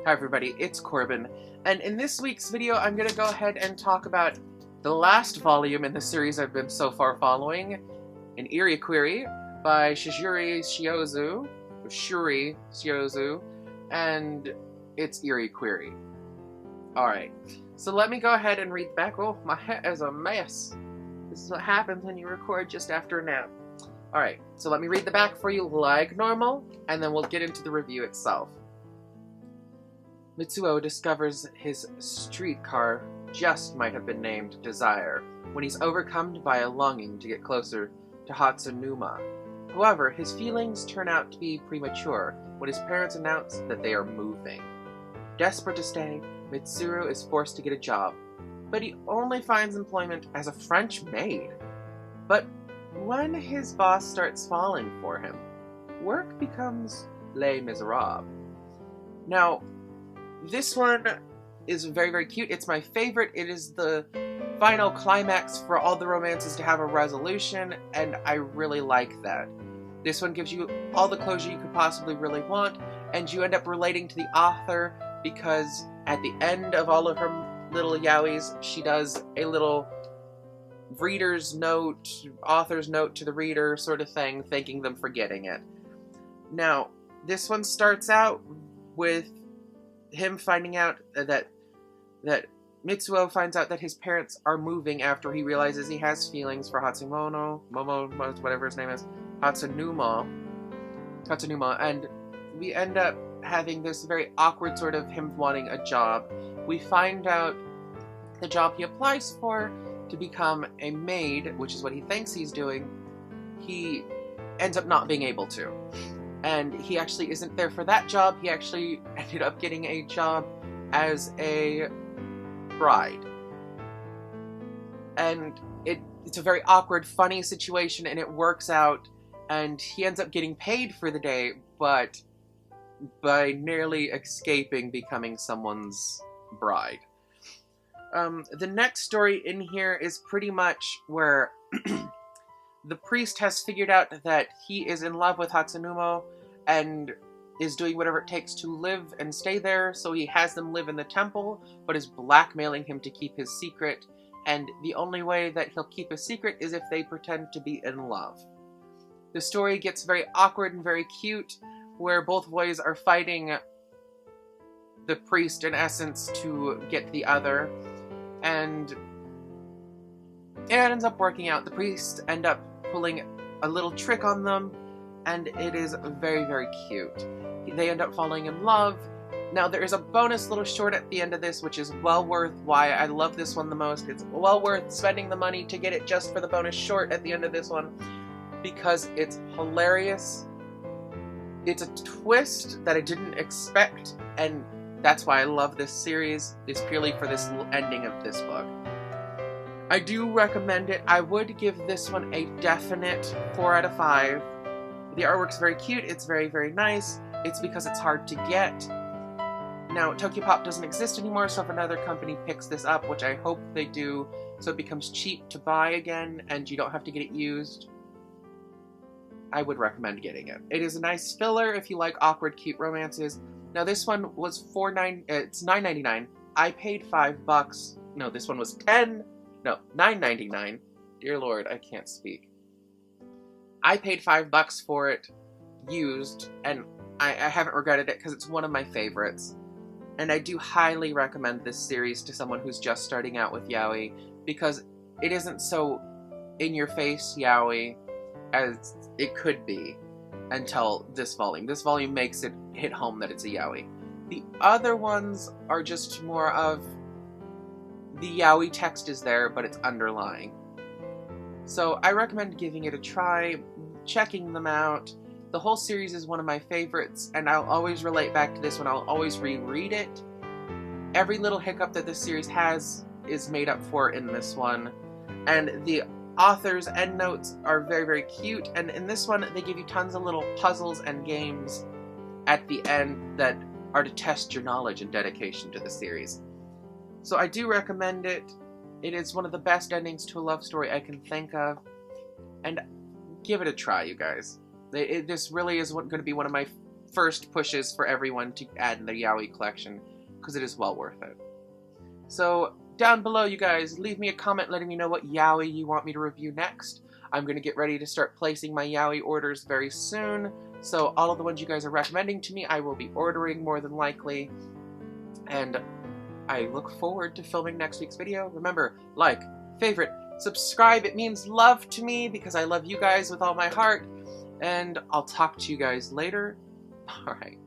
Hi everybody, it's Corbin, and in this week's video I'm going to go ahead and talk about the last volume in the series I've been so far following, an Eerie Queerie by Shuri Shiozu, and it's Eerie Queerie. Alright, so let me go ahead and read back. Oh, my head is a mess. This is what happens when you record just after a nap. Alright, so let me read the back for you like normal, and then we'll get into the review itself. Mitsuo discovers his streetcar just might have been named Desire when he's overcome by a longing to get closer to Hatsunuma. However, his feelings turn out to be premature when his parents announce that they are moving. Desperate to stay, Mitsuru is forced to get a job, but he only finds employment as a French maid. But when his boss starts falling for him, work becomes Les Miserables. Now, this one is very, very cute. It's my favorite. It is the final climax for all the romances to have a resolution, and I really like that. This one gives you all the closure you could possibly really want, and you end up relating to the author because at the end of all of her little yaois, she does a little reader's note, author's note to the reader sort of thing, thanking them for getting it. Now, this one starts out with him finding out that Mitsuo finds out that his parents are moving after he realizes he has feelings for whatever his name is, Hatsunuma, and we end up having this very awkward sort of him wanting a job. We find out the job he applies for to become a maid, which is what he thinks he's doing, he ends up not being able to. And he actually isn't there for that job. He actually ended up getting a job as a bride. And it's a very awkward, funny situation, and it works out, and he ends up getting paid for the day, but by nearly escaping becoming someone's bride. The next story in here is pretty much where the priest has figured out that he is in love with Hatsunuma and is doing whatever it takes to live and stay there, so he has them live in the temple, but is blackmailing him to keep his secret, and the only way that he'll keep his secret is if they pretend to be in love. The story gets very awkward and very cute, where both boys are fighting the priest, in essence, to get the other, and it ends up working out. The priests end up pulling a little trick on them, and it is very, very cute. They end up falling in love. Now, there is a bonus little short at the end of this, which is well worth why I love this one the most. It's well worth spending the money to get it just for the bonus short at the end of this one, because it's hilarious. It's a twist that I didn't expect, and that's why I love this series, is purely for this ending of this book. I do recommend it. I would give this one a definite 4 out of 5. The artwork's very cute, it's very, very nice. It's because it's hard to get. Now, Tokyopop doesn't exist anymore, so if another company picks this up, which I hope they do, so it becomes cheap to buy again, and you don't have to get it used, I would recommend getting it. It is a nice filler if you like awkward, cute romances. Now, this one was it's $9.99. I paid $5. No, this one was $9.99. Dear Lord, I can't speak. I paid $5 for it, used, and I haven't regretted it because it's one of my favorites. And I do highly recommend this series to someone who's just starting out with yaoi, because it isn't so in-your-face yaoi as it could be until this volume. This volume makes it hit home that it's a yaoi. The other ones are just more of the yaoi text is there, but it's underlying. So I recommend giving it a try, checking them out. The whole series is one of my favorites, and I'll always relate back to this one. I'll always reread it. Every little hiccup that this series has is made up for in this one. And the author's endnotes are very, very cute, and in this one they give you tons of little puzzles and games at the end that are to test your knowledge and dedication to the series. So I do recommend it. It is one of the best endings to a love story I can think of, and give it a try, you guys. This really is going to be one of my first pushes for everyone to add in the Yaoi collection, because it is well worth it. So down below, you guys, leave me a comment letting me know what Yaoi you want me to review next. I'm going to get ready to start placing my Yaoi orders very soon, so all of the ones you guys are recommending to me I will be ordering more than likely. And I look forward to filming next week's video. Remember, like, favorite, subscribe. It means love to me because I love you guys with all my heart. And I'll talk to you guys later. Alright.